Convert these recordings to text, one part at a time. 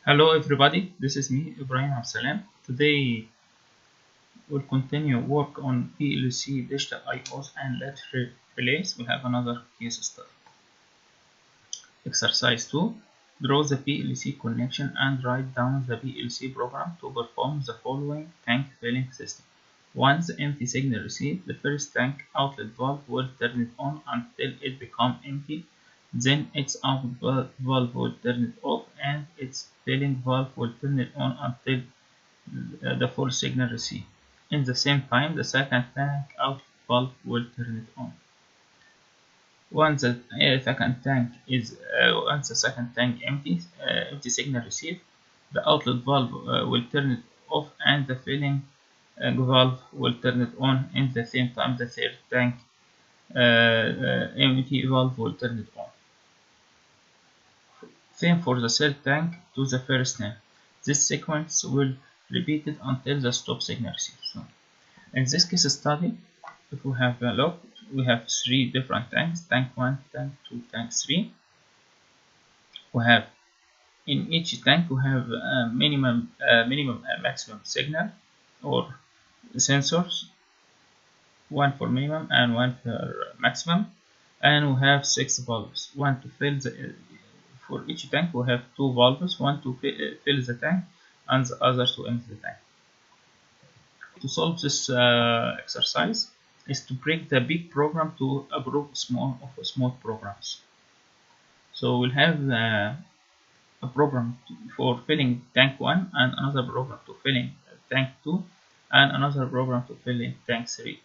Hello everybody, this is me, Ibrahim Absalam. Today we'll continue work on PLC digital IOs and latch relays. We have another case study. Exercise 2. Draw the PLC connection and write down the PLC program to perform the following tank filling system. Once the empty signal received, the first tank outlet valve will turn it on until it becomes empty. Then its outlet valve will turn it off and its filling valve will turn it on until the full signal received. In the same time, the second tank outlet valve will turn it on. Once the second tank empty signal received, the outlet valve will turn it off and the filling valve will turn it on. In the same time, the third tank empty valve will turn it on. Same for the third tank to the first tank. This sequence will repeat it until the stop signal received. So, in this case study, if we have a look, we have three different tanks: tank 1, tank 2, tank 3. We have in each tank we have a minimum and maximum signal or sensors, one for minimum and one for maximum, and we have 6 valves. One to fill the for each tank we have 2 valves, one to fill the tank and the other to empty the tank. To solve this exercise is to break the big program to a group of small programs. So we'll have a program for filling tank 1 and another program to filling tank 2 and another program to filling tank 3.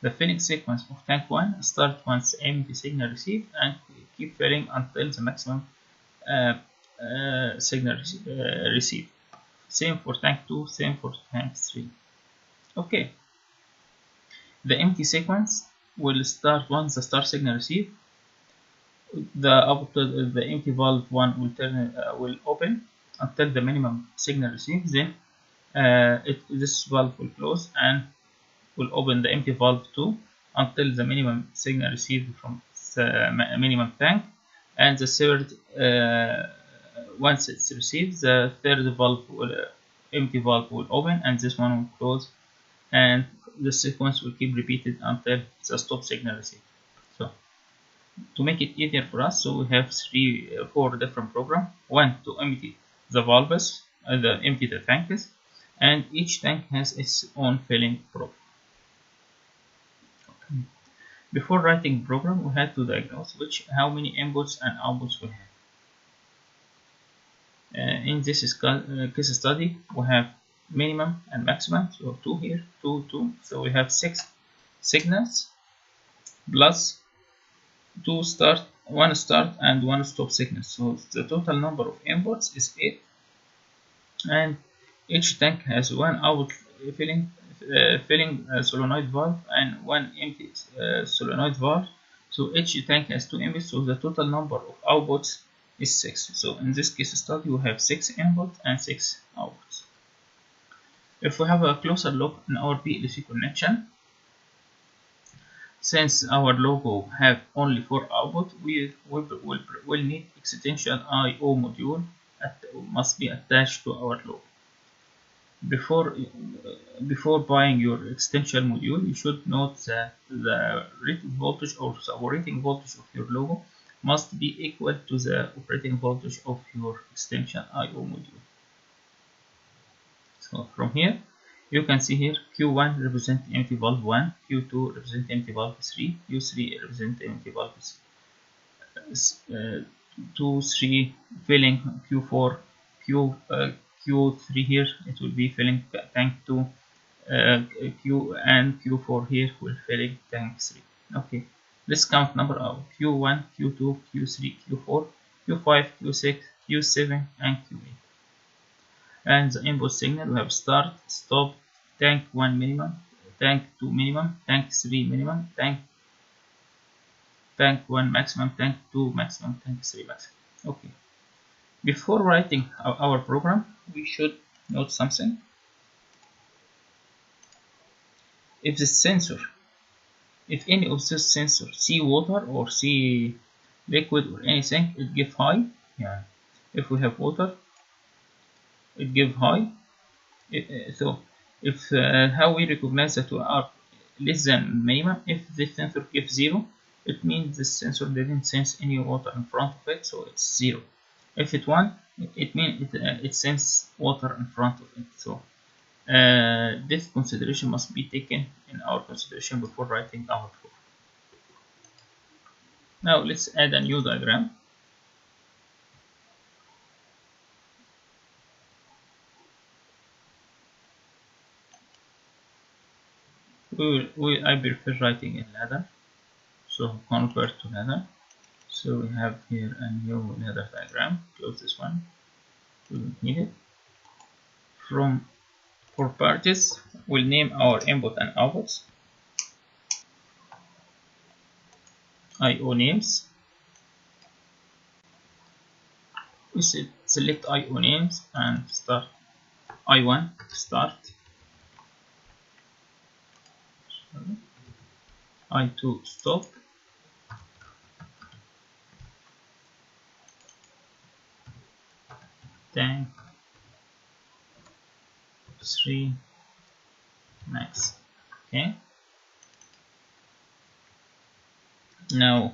The filling sequence of tank 1 starts once empty signal received and keep filling until the maximum signal received. Same for tank 2, same for tank 3. Okay. The empty sequence will start once the start signal received. The empty valve 1 will open until the minimum signal received. Then this valve will close and will open the empty valve 2 until the minimum signal received from the minimum tank. And the third, once it's received, the third valve empty valve will open and this one will close, and the sequence will keep repeated until the stop signal received. So to make it easier for us, so we have 4 different programs. One to empty the valves, empty the tanks, and each tank has its own filling program. Before writing the program, we had to diagnose how many inputs and outputs we have. In this case study, we have minimum and maximum, so 2 here, 2, 2. So we have 6 signals plus 1 start and 1 stop signal. So the total number of inputs is 8, and each tank has 1 outlet filling solenoid valve and 1 empty solenoid valve. So each tank has 2 inputs, so the total number of outputs is 6. So in this case study we have 6 inputs and 6 outputs. If we have a closer look in our PLC connection, since our logo have only 4 outputs, we will need extension I/O module must be attached to our logo. Before buying your extension module, you should note that the rated voltage or the operating voltage of your logo must be equal to the operating voltage of your extension I/O module. So from here, you can see here Q1 represent empty valve 1, Q2 represent empty valve 3, Q3 represent empty valve 2, 3 filling Q4, Q3 here it will be filling tank 2, Q and Q4 here will filling tank 3. Okay, let's count number of Q1, Q2, Q3, Q4, Q5, Q6, Q7 and Q8. And the input signal we have start, stop, tank 1 minimum, tank 2 minimum, tank 3 minimum, tank 1 maximum, tank 2 maximum, tank 3 maximum. Okay. Before writing our program, we should note something. If the sensor, if any of this sensor see water or see liquid or anything, it give high. Yeah. If we have water, it give high. So if how we recognize that we are less than minimum, if the sensor gives 0, it means the sensor didn't sense any water in front of it, so it's 0. If it 1, it means it senses water in front of it. So this consideration must be taken in our consideration before writing our code. Now let's add a new diagram. I prefer writing in ladder, so convert to ladder. So we have here a new ladder diagram. Close this one. We don't need it. From properties, we'll name our input and outputs. IO names. We select IO names and start I1 start, I2 stop, tank 3 max. Okay. Now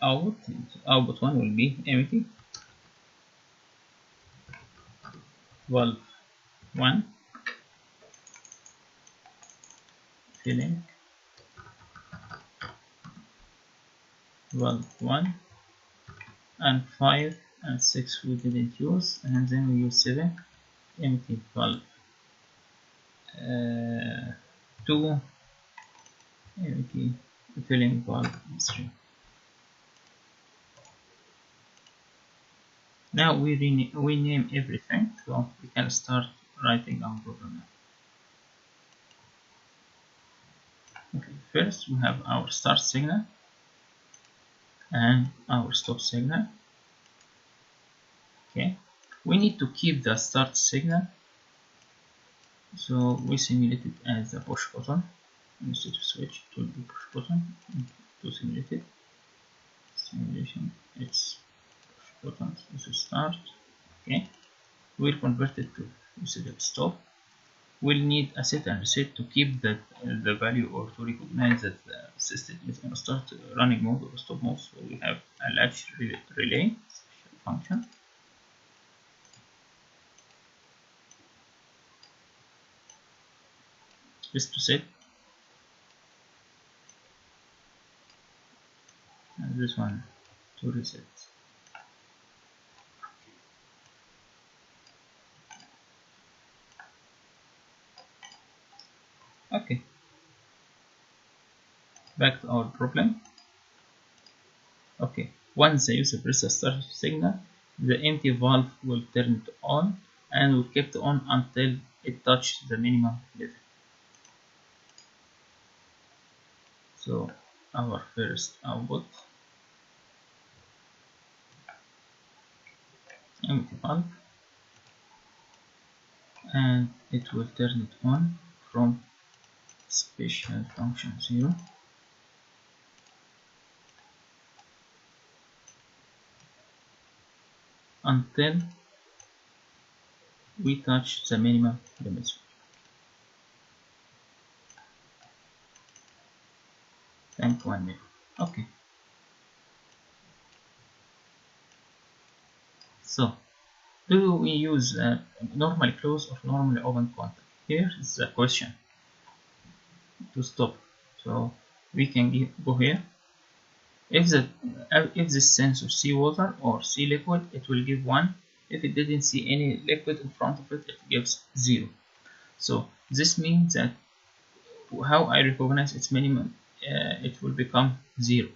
output 1 will be empty. Valve 1 filling, valve 1 and 5 and 6 we didn't use, and then we use 7 empty valve 2 empty filling valve 3. Now we name everything, so we can start writing our program now. Okay, first we have our start signal and our stop signal. Okay, we need to keep the start signal, so we simulate it as a push button. Instead of switch, it will be push button. To simulate it, simulation, it's push button. This is start. Okay, we'll convert it to instead of stop. We'll need a set and reset to keep the value, or to recognize that the system is going to start running mode or stop mode. So we have a latch relay function. This to set, and this one to reset. Okay, back to our problem. Okay, once the user presses the start signal, the empty valve will turn it on and will keep it on until it touches the minimum level. So our first output, empty valve, and it will turn it on from special function 0 until we touch the minimum limit. Tank 1 minute. Okay. So, do we use normally close or normally open contact? Here is the question to stop. So we can go here. If this sensor see water or see liquid, it will give 1. If it didn't see any liquid in front of it, it gives 0. So this means that how I recognize its minimum, it will become 0.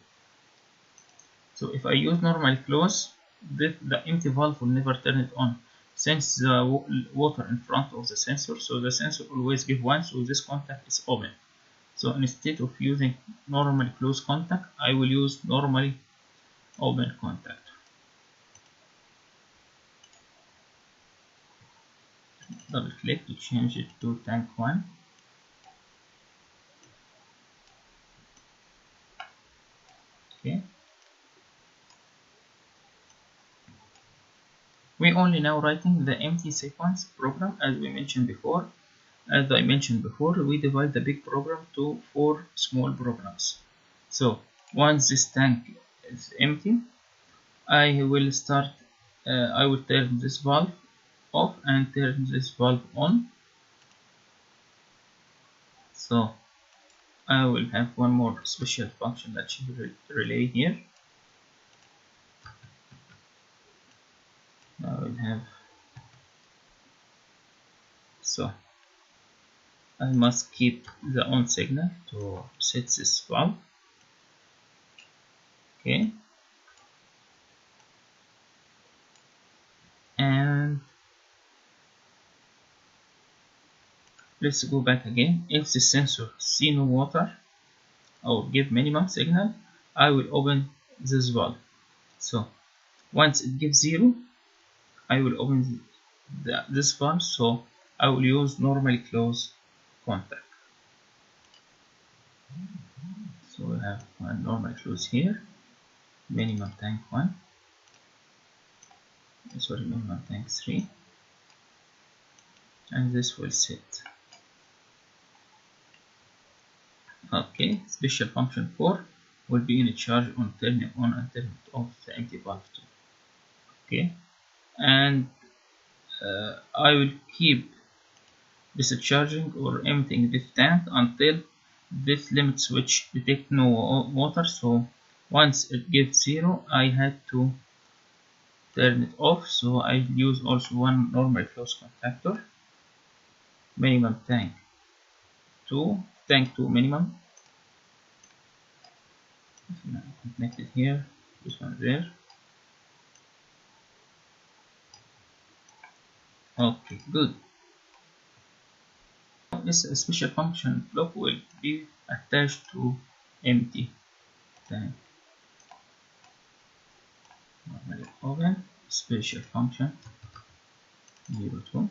So if I use normally close, the empty valve will never turn it on, since the water in front of the sensor, so the sensor always give 1, so this contact is open. So instead of using normally close contact, I will use normally open contact. Double click to change it to tank 1. Okay. We we only now writing the empty sequence program as we mentioned before. As I mentioned before, we divide the big program to 4 small programs. So once this tank is empty, I will turn this valve off and turn this valve on. So I will have one more special function that should relay here. I will have, so I must keep the on signal to set this valve. Okay, and let's go back again. If the sensor see no water or give minimum signal, I will open this valve. So once it gives 0, I will open this valve. So I will use normally close contact. So we have one normal close here, minimum tank 1, sorry, minimum tank 3, and this will set. Okay, special function 4 will be in charge on turning on and turning off the empty valve 2. Okay, and I will keep discharging or emptying this tank until this limit switch detect no water. So once it gives 0, I had to turn it off. So I use also one normal close contactor, minimum tank 2, tank 2 minimum. Connected here, this one there. Okay, good. This special function block will be attached to empty tank. Normally open special function 02.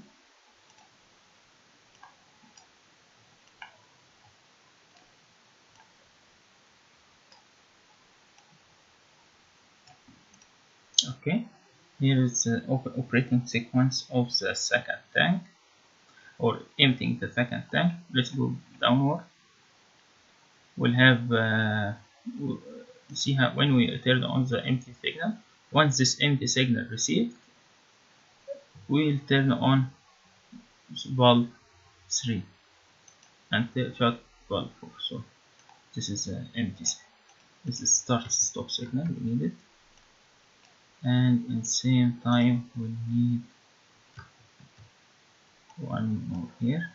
Okay, here is the operating sequence of the second tank, or emptying the second tank. Let's go downward. We'll have see how when we turn on the empty signal, once this empty signal received, we'll turn on valve 3 and shut valve 4. So this is empty. This is start stop signal. We need it, and in the same time we need one more here,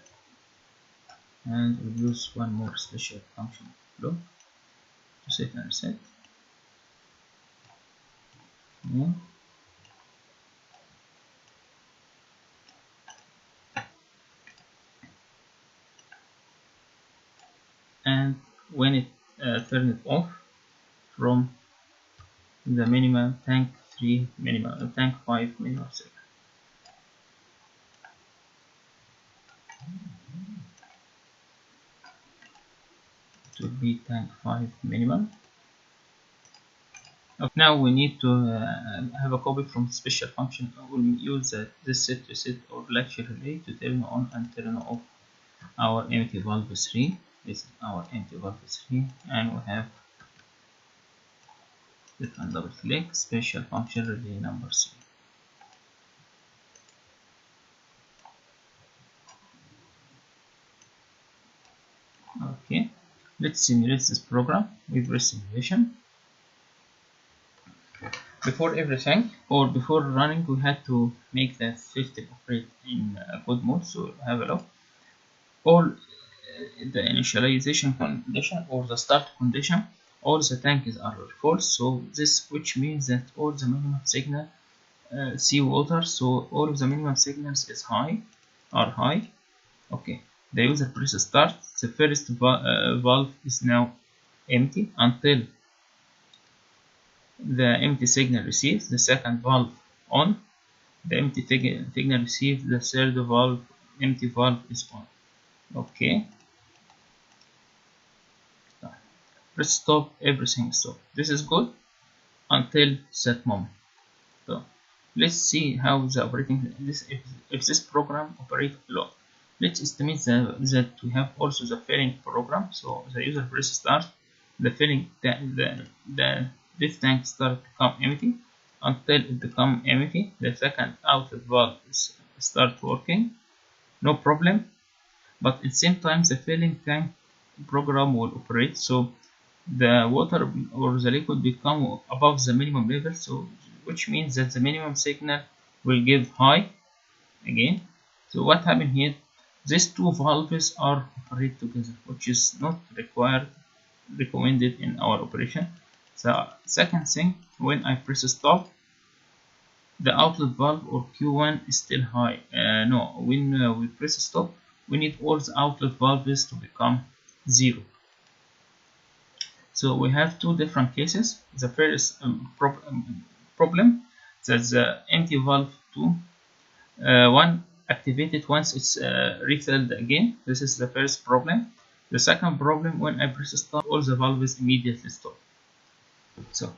and we'll use one more special function block to set and reset. Yeah. And when it turn it off from the minimum tank 3 minimum tank 5 minimum signal. It will be tank 5 minimum. Okay, now we need to have a copy from special function. We'll use this set reset or latching relay to turn on and turn off our empty valve 3. This is our empty valve 3, and we have click and double click special function relay number 3. Okay, let's simulate this program. We press simulation. Before everything, or before running, we had to make the system operate in good mode. So have a look. All the initialization condition or the start condition, all the tanks are false. So this which means that all the minimum signal see water. So all of the minimum signals is high, are high. Okay, the user press start. The first valve is now empty until the empty signal receives. The second valve on. The empty signal received. The third valve, empty valve is on. Okay. Let's stop everything. Stop. This is good until set moment. So let's see how the operating if this program operates low. Let's estimate that we have also the filling program. So the user press start, the filling the this tank start become empty until it become empty. The second outlet valve start working, no problem. But at the same time the filling tank program will operate, so the water or the liquid become above the minimum level, so which means that the minimum signal will give high again. So what happened here, these two valves are operate together, which is not recommended in our operation. The second thing, when I press stop, the outlet valve or Q1 is still high. No, when we press stop, we need all the outlet valves to become 0. So we have two different cases. The first problem that the empty valve 2 1 activated once it's refilled again. This is the first problem. The second problem, when I press stop, all the valves immediately stop. So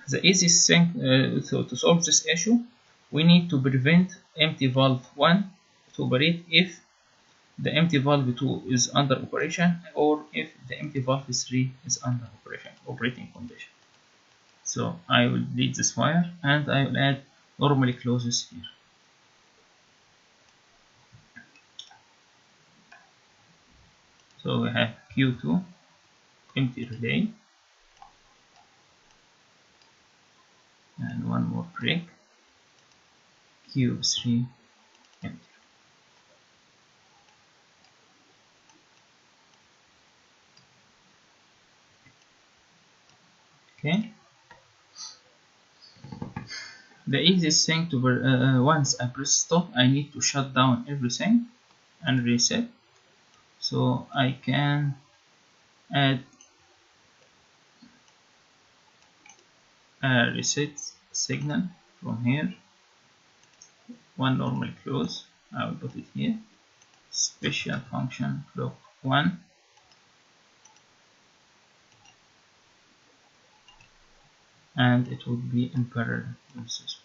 the easiest thing to solve this issue, we need to prevent empty valve 1 to operate if the empty valve 2 is under operation, or if the empty valve 3 is under operating condition. So I will delete this wire and I will add normally closes here. So we have Q2 empty relay and one more break, Q3 empty. Okay. The easiest thing to once I press stop, I need to shut down everything and reset. So I can add a reset signal from here. One normal close, I will put it here. Special function clock 1. And it would be in parallel with this.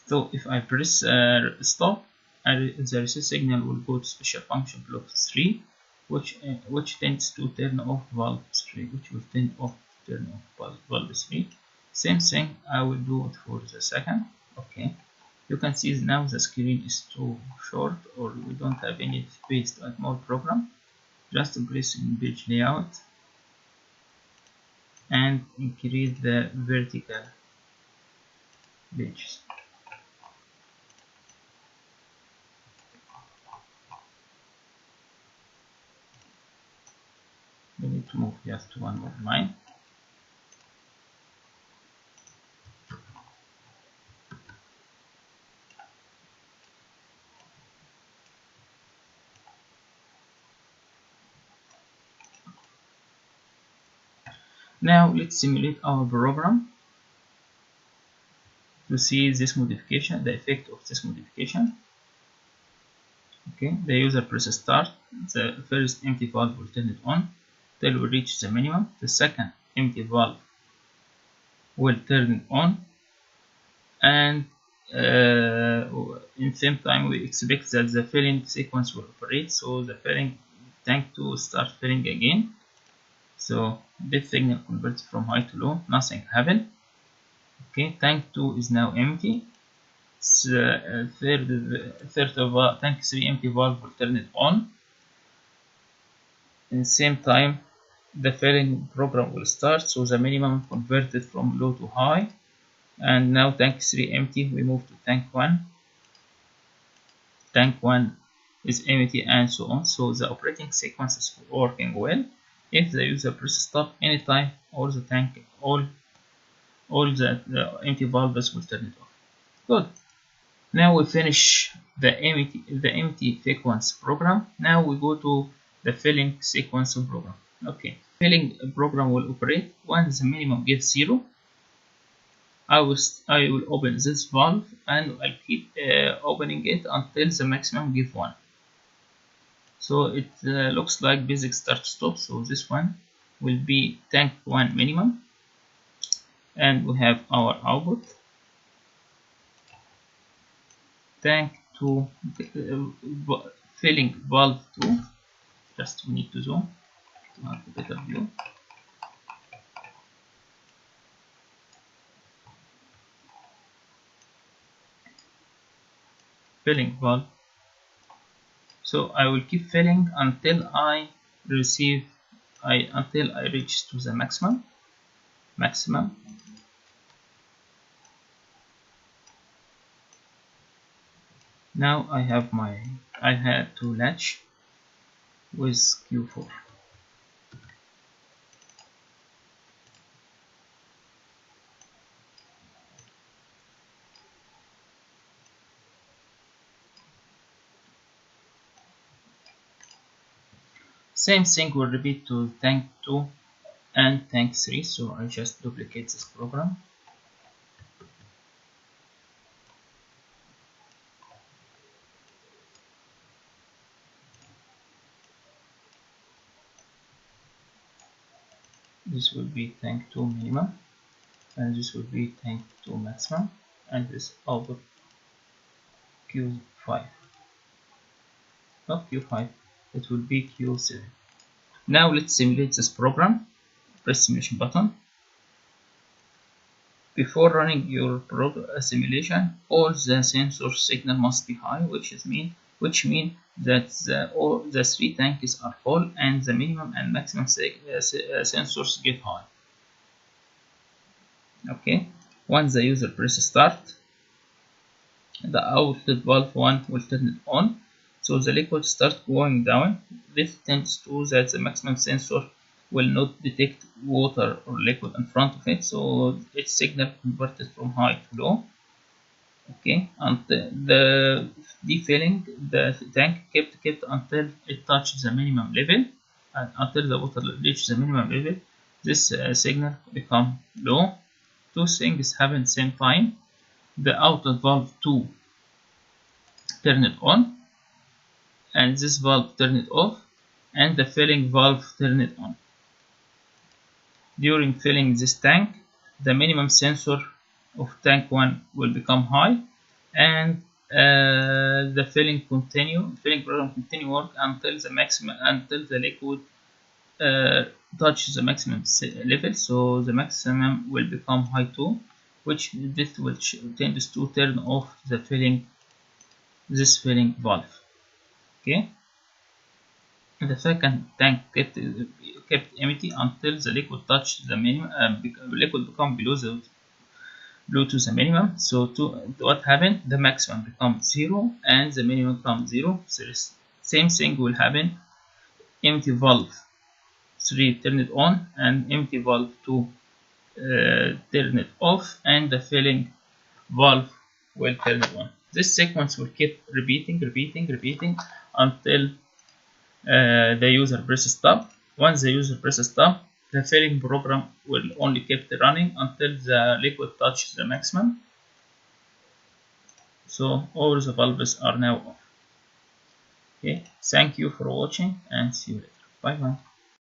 So if I press stop, the reset signal will go to special function block 3, which tends to turn off valve 3, which will turn off valve 3. Same thing I will do it for the second. Okay, you can see now the screen is too short, or we don't have any space to add more program. Just press in page layout and increase the vertical pages. We need to move just one more line. Now let's simulate our program to see this modification, the effect of this modification. Okay, the user presses start. The first empty valve will turn it on till we reach the minimum. The second empty valve will turn it on, and in the same time we expect that the filling sequence will operate. So the filling tank 2 will start filling again. So this signal converts from high to low, nothing happened. Okay, tank 2 is now empty. Third of tank 3 empty valve will turn it on. In the same time, the filling program will start, so the minimum converted from low to high. And now tank 3 empty, we move to tank 1. Tank 1 is empty, and so on. So the operating sequence is working well. If the user presses stop anytime, all the empty valves will turn it off. Good. Now we finish the empty sequence program. Now we go to the filling sequence program. Okay, filling program will operate once the minimum gives 0. I will open this valve and I'll keep opening it until the maximum gives 1. So it looks like basic start stop. So this one will be tank 1 minimum, and we have our output tank 2 filling valve 2. Just we need to zoom to have a better view. Filling valve. So I will keep filling until I until I reach to the maximum. Now I had to latch with Q4. Same thing will repeat to tank 2 and tank 3. So I just duplicate this program. This will be tank 2 minimum, and this will be tank 2 maximum, and this output Q5. Not Q5, it will be Q7. Now let's simulate this program. Press simulation button. Before running your simulation, all the sensor signal must be high, which means that all the 3 tanks are full and the minimum and maximum sensors get high. Okay, once the user presses start, the outlet valve 1 will turn it on, so the liquid starts going down. This tends to that the maximum sensor will not detect water or liquid in front of it, so its signal converted from high to low. Okay, and the defilling the tank kept until it touches the minimum level, and until the water reaches the minimum level, this signal become low. Two things happen at the same time. The outlet valve 2 turn it on, and this valve turn it off, and the filling valve turn it on. During filling this tank, the minimum sensor of tank 1 will become high, and the filling program continue work until the liquid touches the maximum level. So the maximum will become high too, which tends to turn off this filling valve. Okay. The second tank kept empty until the liquid touched the minimum. Liquid become below to the minimum. So what happened? The maximum becomes 0 and the minimum becomes 0. So the same thing will happen. Empty valve 3 turn it on, and empty valve 2 turn it off, and the filling valve will turn it on. This sequence will keep repeating until the user presses stop. Once the user presses stop, the filling program will only keep running until the liquid touches the maximum. So all the valves are now off. Okay, thank you for watching, and see you later. Bye bye.